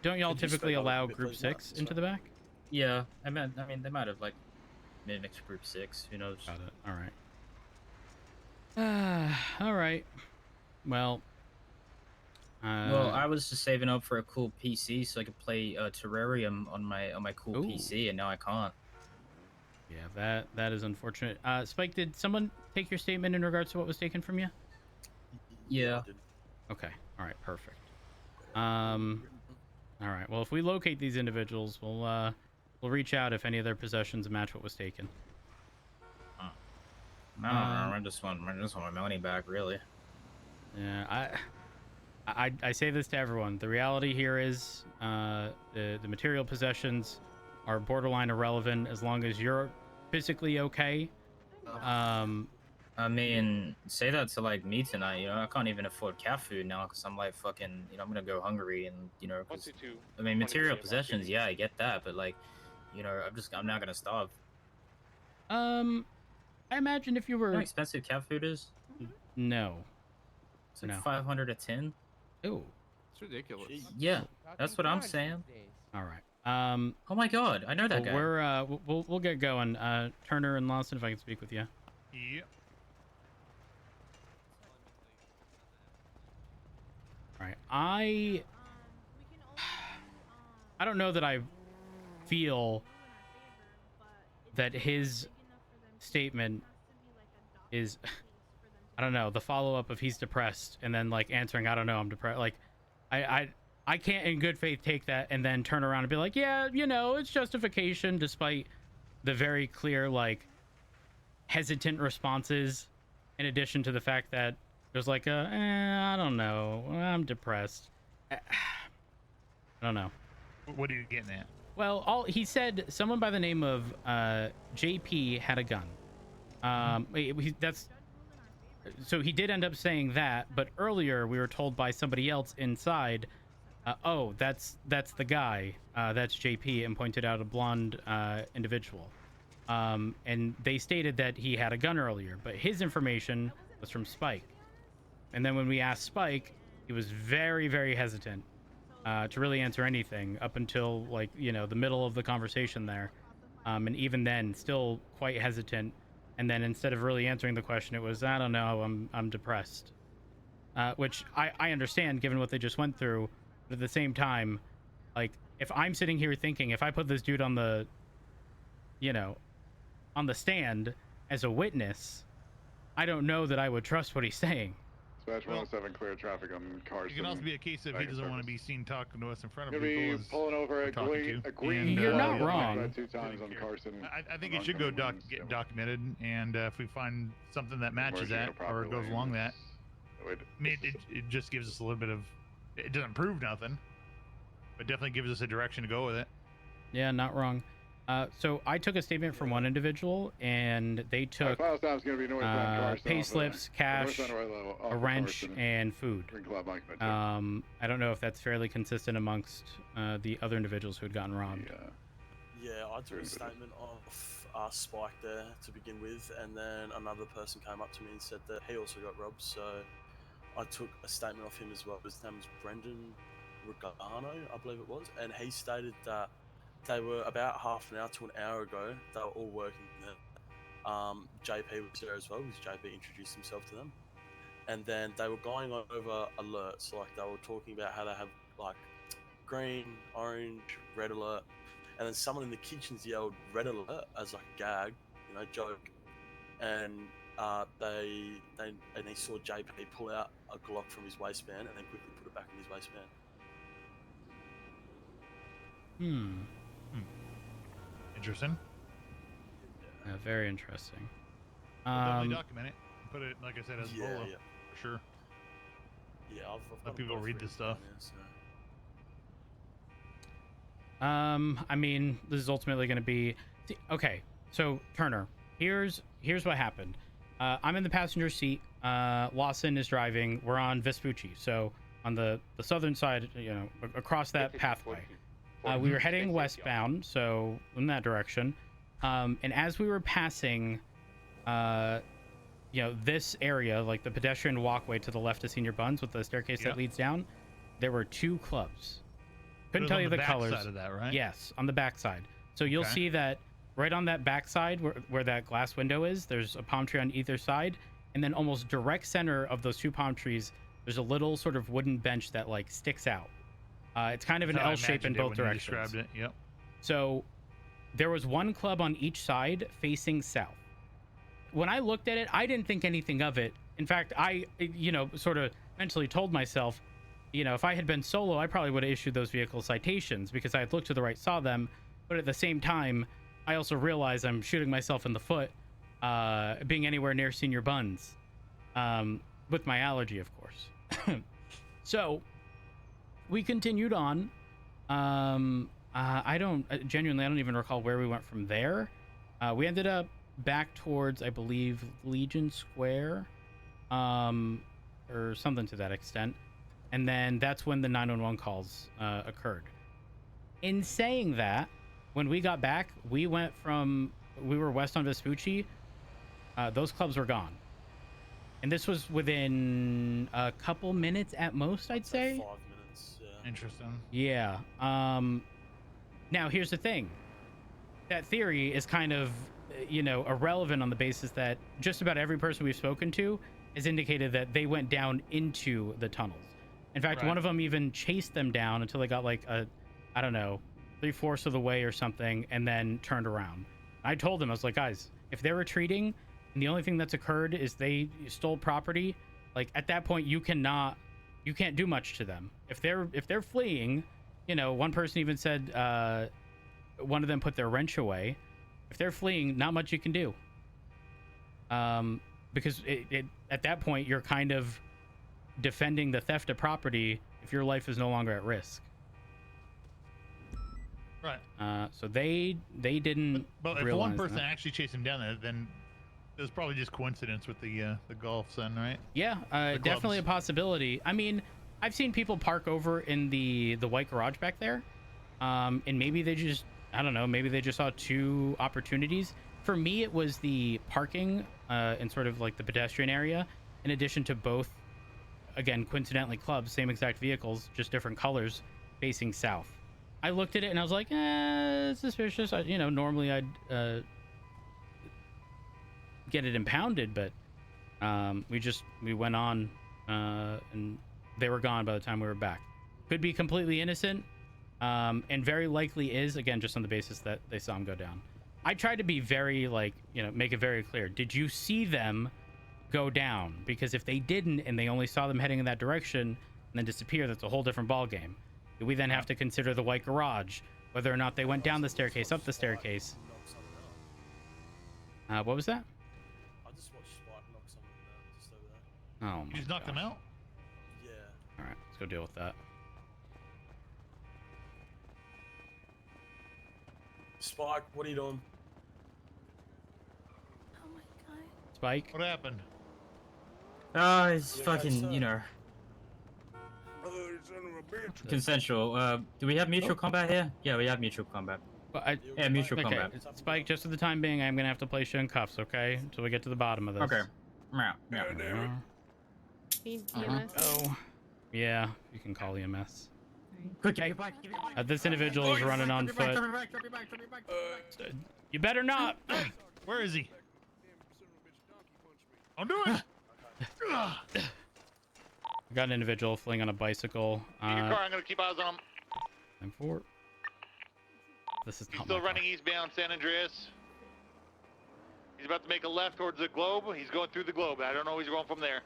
don't y'all Could you typically spell out allow a bit, Group please, 6 Matt? into the back? Yeah, I mean, they might have like mixed Group 6. Who knows? Got it. All right. All right. Well. Well, I was just saving up for a cool PC so I could play Terrarium on my cool Ooh. PC, and now I can't. Yeah, that is unfortunate. Spike, did someone take your statement in regards to what was taken from you? Yeah. Okay. All right. Perfect. All right. Well, if we locate these individuals, we'll reach out if any of their possessions match what was taken. I don't know. I just want my money back, really. Yeah, I say this to everyone. The reality here is the material possessions are borderline irrelevant as long as you're physically okay. I mean, say that to like me tonight. You know, I can't even afford cat food now because I'm like fucking. You know, I'm gonna go hungry and you know. 'Cause, I mean, material possessions. Yeah, I get that, but like, you know, I'm not gonna starve. I imagine if you were. You know how expensive cat food is? No. It's like 500 a tin. Ooh. It's ridiculous. Yeah, that's what I'm saying. All right. Oh my God, I know that guy. We'll get going. Turner and Lawson, if I can speak with you. Yep. All right. I don't know that I feel that his statement is, I don't know, the follow-up of he's depressed and then like answering, I don't know, I'm depressed. Like I can't in good faith take that and then turn around and be like, yeah, you know, it's justification, despite the very clear like hesitant responses, in addition to the fact that there's like I don't know, I'm depressed. I don't know. What are you getting at? Well, he said someone by the name of JP had a gun. So he did end up saying that, but earlier we were told by somebody else inside, oh, that's the guy, that's JP, and pointed out a blonde individual. And they stated that he had a gun earlier, but his information was from Spike. And then when we asked Spike, he was very, very hesitant to really answer anything up until like, you know, the middle of the conversation there. And even then still quite hesitant. And then instead of really answering the question, it was, I don't know, I'm depressed. Which I understand given what they just went through. But at the same time, like if I'm sitting here thinking, if I put this dude on the, you know, on the stand as a witness, I don't know that I would trust what he's saying. Dispatch 107, clear traffic on Carson. It can also be a case of he doesn't want to be seen talking to us in front of Gonna people. be pulling over a green. You're not wrong. 2 times on Carson. I think it should go get documented, and if we find something that matches that or goes along that, I mean, it just gives us a little bit of. It doesn't prove nothing, but definitely gives us a direction to go with it. Yeah, not wrong. So I took a statement from one individual, and they took pay slips, cash, a wrench, and food. I don't know if that's fairly consistent amongst the other individuals who had gotten robbed. Yeah, I took a statement of Spike there to begin with, and then another person came up to me and said that he also got robbed, so I took a statement off him as well. His name was Brendan Regano, I believe it was, and he stated that they were about half an hour to an hour ago. They were all working there. JP was there as well, because JP introduced himself to them. And then they were going over alerts, like they were talking about how they have like green, orange, red alert. And then someone in the kitchens yelled red alert as like a gag, you know, joke. And they saw JP pull out a Glock from his waistband and then quickly put it back in his waistband. Interesting. Very interesting. We'll definitely document it. Put it, like I said, as a bolo, for sure. Yeah, I've let people read this stuff. I mean, this is ultimately going to be... Okay, so, Turner, here's what happened. I'm in the passenger seat. Lawson is driving. We're on Vespucci, so on the southern side, you know, across that pathway. We were heading westbound, so in that direction. And as we were passing, you know, this area, like the pedestrian walkway to the left of Senior Buns with the staircase that leads down, there were 2 clubs. Couldn't tell you the colors. Side of that, right? Yes, on the back side. So you'll see that right on that back side where that glass window is, there's a palm tree on either side. And then almost direct center of those 2 palm trees, there's a little sort of wooden bench that like sticks out. It's kind of an L shape in both directions. Yep. So there was 1 club on each side facing south. When I looked at it, I didn't think anything of it. In fact, I, you know, sort of mentally told myself, you know, if I had been solo, I probably would have issued those vehicle citations because I had looked to the right, saw them. But at the same time, I also realize I'm shooting myself in the foot, being anywhere near Senior Buns, with my allergy, of course. So we continued on. I don't even recall where we went from there. We ended up back towards, I believe, Legion Square, or something to that extent. And then that's when the 911 calls occurred. In saying that, when we got back, we were west on Vespucci. Those clubs were gone. And this was within a couple minutes at most, I'd say. 5 minutes, yeah. Interesting. Yeah. Now, here's the thing. That theory is kind of, you know, irrelevant on the basis that just about every person we've spoken to has indicated that they went down into the tunnels. In fact, one of them even chased them down until they got like I don't know, 3/4 of the way or something, and then turned around. I told them, I was like, guys, if they're retreating and the only thing that's occurred is they stole property, like at that point you can't do much to them. If they're fleeing, you know, one person even said one of them put their wrench away. If they're fleeing, not much you can do. Because at that point you're kind of defending the theft of property if your life is no longer at risk. Right. So they didn't. But if realize one person that. actually chased him down there, then it was probably just coincidence with the golf then, right? Yeah, The definitely a clubs. possibility. I mean, I've seen people park over in the white garage back there, and maybe they just, I don't know, maybe they just saw two opportunities. For me, it was the parking in sort of like the pedestrian area, in addition to both, again, coincidentally clubs, same exact vehicles, just different colors, facing south. I looked at it and I was like, suspicious. You know, normally I'd get it impounded, but we went on and they were gone by the time we were back. Could be completely innocent, and very likely is, again, just on the basis that they saw him go down. I tried to be very, like, you know, make it very clear. Did you see them go down? Because if they didn't and they only saw them heading in that direction and then disappear, that's a whole different ball game. We then have to consider the white garage, whether or not they went down the staircase, up the staircase. What was that? I just watched Spike knock someone out just over there. Oh, You just knocked him out? Yeah. All right, let's go deal with that. Spike, what are you doing? Oh my god. Spike? What happened? It's fucking, you know, consensual. Do we have mutual combat here? Yeah, we have mutual combat. Well, yeah, mutual okay, combat. Spike, just for the time being, I'm going to have to place you in cuffs, okay? Until we get to the bottom of this. Okay. Yeah. Need EMS? Oh. Yeah, you can call EMS. Quick, give me back, give me back. This individual is running on foot. You better not! Where is he? I'm doing it! I got an individual fleeing on a bicycle. In your car, I'm gonna keep eyes on him. I'm for. This is He's not still my running eastbound San Andreas. He's about to make a left towards the globe. He's going through the globe. I don't know where he's going from there.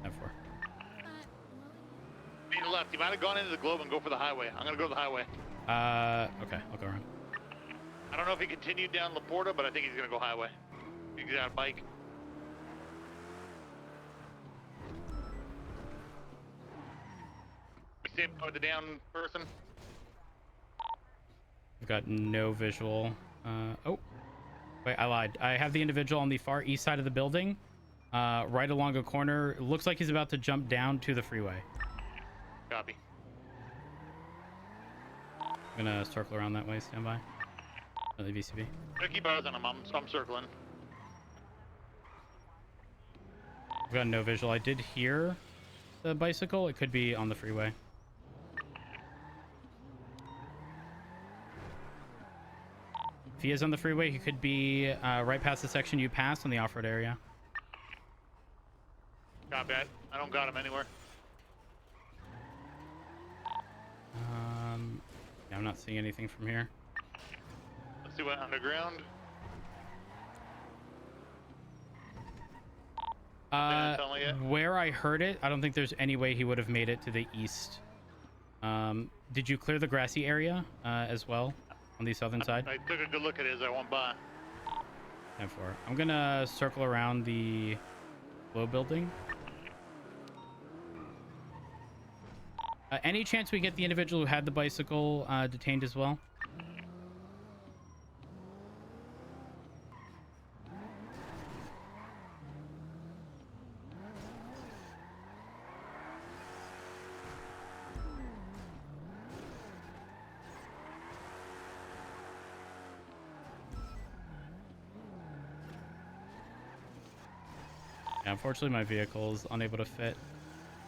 I'm for. Being left. He might have gone into the globe and go for the highway. I'm gonna go to the highway. Okay, I'll go around. I don't know if he continued down La Porta, but I think he's gonna go highway. He's got a bike. Same with the down person. I've got no visual. Oh, wait, I lied. I have the individual on the far east side of the building, right along a corner. It looks like he's about to jump down to the freeway. Copy. I'm gonna circle around that way. Stand by. The VCB. Gonna keep eyes on him. I'm circling. I've got no visual. I did hear the bicycle. It could be on the freeway. If he is on the freeway, he could be right past the section you passed on the off-road area. Copy. I don't got him anywhere. Yeah, I'm not seeing anything from here. Let's see what underground. yet? Where I heard it, I don't think there's any way he would have made it to the east. Did you clear the grassy area as well on the southern side? I took a good look at it as I went by. 10-4. I'm gonna circle around the low building. Any chance we get the individual who had the bicycle detained as well? Yeah, unfortunately, my vehicle is unable to fit.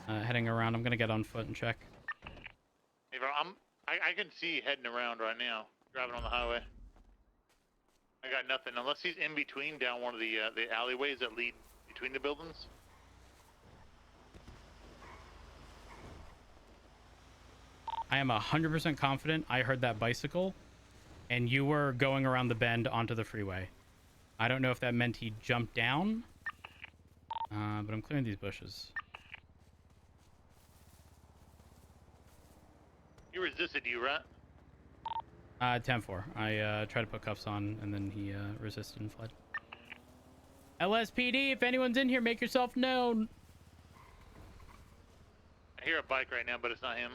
Heading around, I'm gonna get on foot and check. If I can see heading around right now, driving on the highway. I got nothing unless he's in between down one of the alleyways that lead between the buildings. I am 100% confident I heard that bicycle, and you were going around the bend onto the freeway. I don't know if that meant he jumped down, but I'm clearing these bushes. He resisted you, right? 10-4. I tried to put cuffs on, and then he resisted and fled. LSPD, if anyone's in here, make yourself known. I hear a bike right now, but it's not him.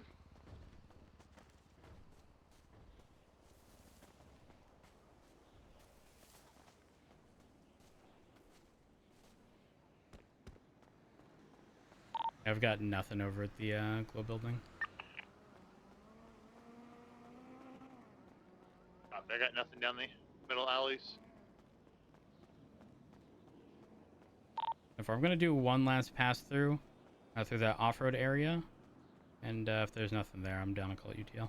I've got nothing over at the glow building. I got nothing down the middle alleys. If I'm gonna do one last pass through that off-road area, and if there's nothing there, I'm down to call it UTL.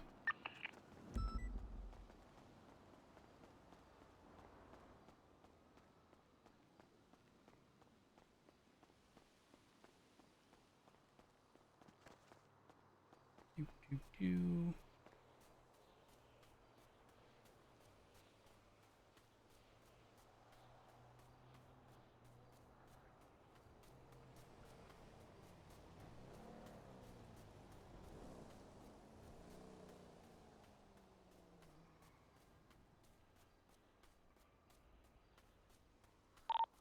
Do.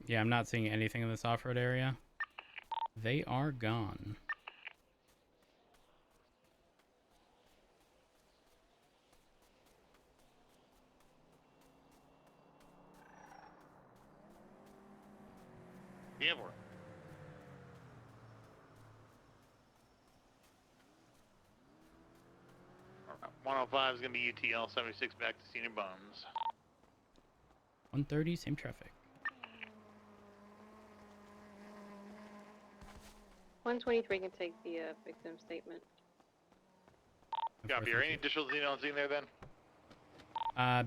Yeah, I'm not seeing anything in this off-road area. They are gone. Yeah, we're 105 is gonna be UTL, 76 back to Senior Buns. 130, same traffic. 123 can take the victim statement. Copy. Are any additional xenons in there then?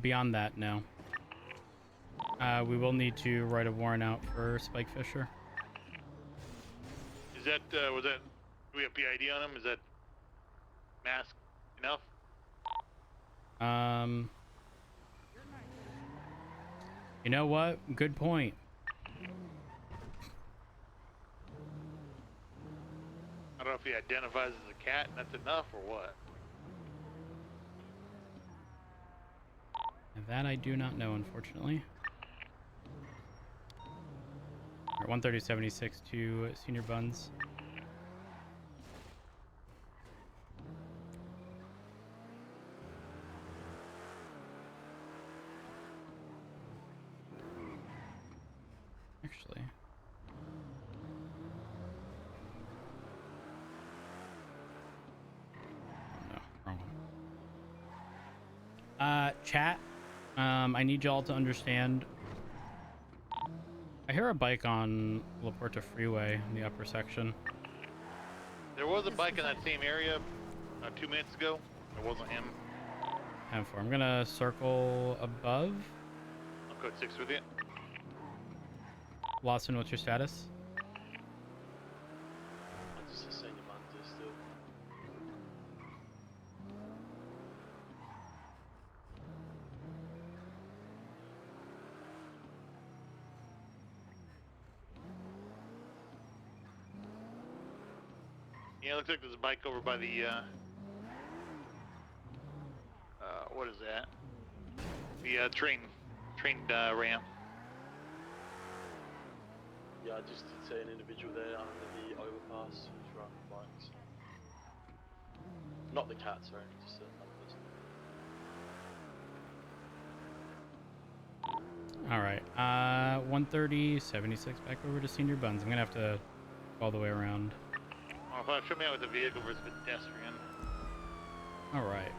Beyond that, no. We will need to write a warrant out for Spike Fisher. Is that, do we have PID on him? Is that mask enough? You know what? Good point. I don't know if he identifies as a cat and that's enough or what. That I do not know, unfortunately. Alright, 130-76 to Senior Buns. Actually. Oh no, wrong one. Chat. I need y'all to understand. I hear a bike on La Puerta Freeway in the upper section. There was a bike in that same area 2 minutes ago. It wasn't him. 10-4. I'm gonna circle above. I'll code 6 with you. Lawson, what's your status? I'm just a senior manager still. Yeah, looks like there's a bike over by the, what is that? The, train ramp. Yeah, I just did see an individual there under the overpass who's riding a bike. So. Not the cat, sorry, just another person. All right. 130, 76 back over to Senior Buns. I'm gonna have to go all the way around. Oh, show me out with the vehicle versus pedestrian. All right.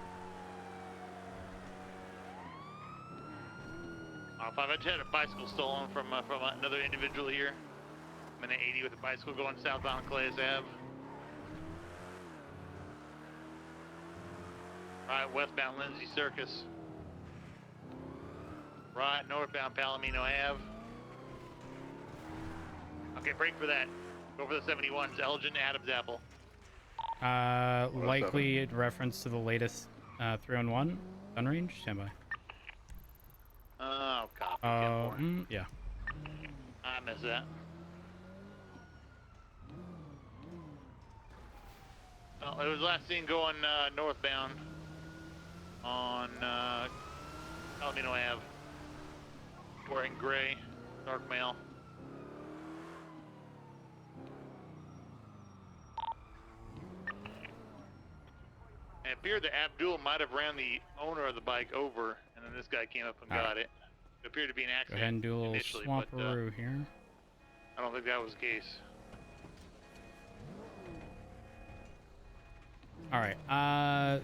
If I've had a bicycle stolen from another individual here. I'm in an 80 with a bicycle going southbound Clays Ave. Right, westbound Lindsay Circus. Right, northbound Palomino Ave. Okay, break for that. Go for the 71s, Elgin, Adams Apple. Likely in reference to the latest 3-on-1 gun range. Stand by. Oh, copy. Yeah. I missed that. Well, it was last seen going northbound on Palomino Ave. Wearing gray, dark male. And it appeared that Abdul might have ran the owner of the bike over, and then this guy came up and got it. It appeared to be an Go accident ahead and do a little initially, swamperoo here. I don't think that was the case. All right.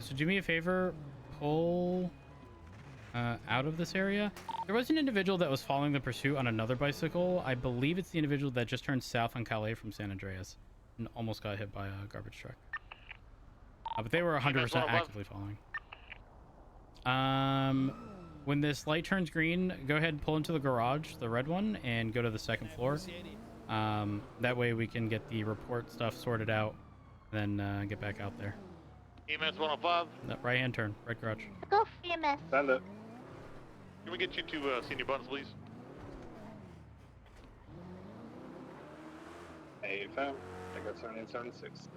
So do me a favor, pull out of this area. There was an individual that was following the pursuit on another bicycle. I believe it's the individual that just turned south on Calais from San Andreas and almost got hit by a garbage truck. But they were 100% actively following. When this light turns green, go ahead and pull into the garage, the red one, and go to the second floor. That way we can get the report stuff sorted out, then get back out there. EMS 105. No, right hand turn, red garage. Go for EMS. Send it. Can we get you to Senior Buns, please? Hey, fam. I got 7876.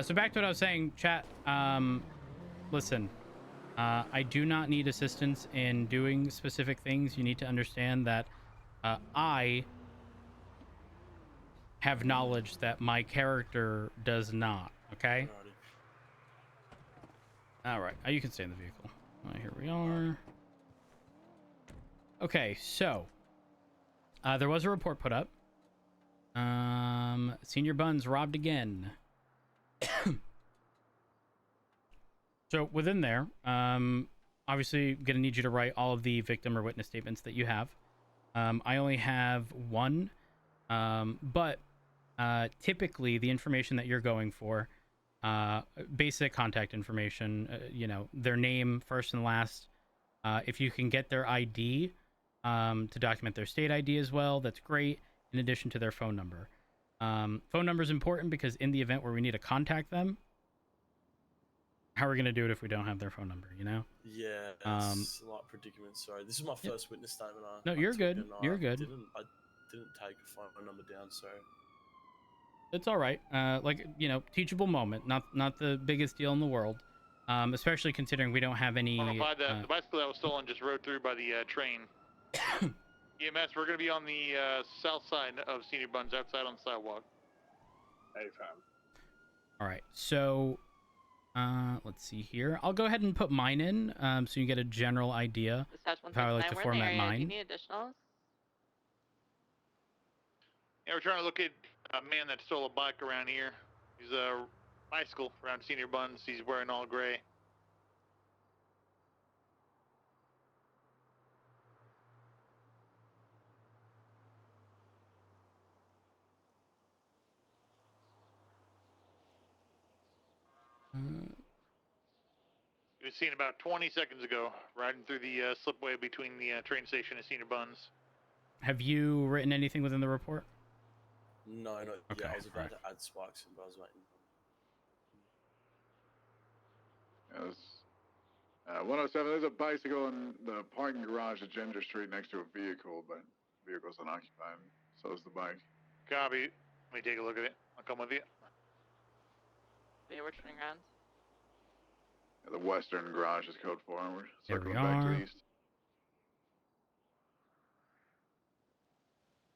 So back to what I was saying, chat. Listen, I do not need assistance in doing specific things. You need to understand that I have knowledge that my character does not. Okay. All right. You can stay in the vehicle. All right, here we are. Okay, so there was a report put up. Senior Buns robbed again. So within there, obviously gonna need you to write all of the victim or witness statements that you have. I only have one, but typically the information that you're going for, basic contact information, you know, their name, first and last. If you can get their ID to document their state ID as well, that's great, in addition to their phone number. Phone number is important because in the event where we need to contact them, how are we going to do it if we don't have their phone number, you know? Yeah, it's a lot of predicament. Sorry, this is my first witness statement. No, you're good. You're good. I didn't take a phone number down, so... It's all right. Like, you know, teachable moment. Not the biggest deal in the world. Especially considering we don't have any... the bicycle that was stolen just rode through by the train. EMS, we're going to be on the south side of Senior Buns, outside on the sidewalk. Hey, fam. All right, so let's see here. I'll go ahead and put mine in so you get a general idea of how I like to format mine. Do you need additionals? Yeah, we're trying to locate a man that stole a bike around here. He's a bicycle around Senior Buns. He's wearing all gray. He was seen about 20 seconds ago, riding through the slipway between the train station and Senior Buns. Have you written anything within the report? No, not okay, yet. I was about to add spikes, but I was waiting. Yes. 107, there's a bicycle in the parking garage at Ginger Street next to a vehicle, but the vehicle's unoccupied. So is the bike. Copy. Let me take a look at it. I'll come with you. Yeah, we're turning around. The western garage is code 4, and we're There we circling back to are. the east.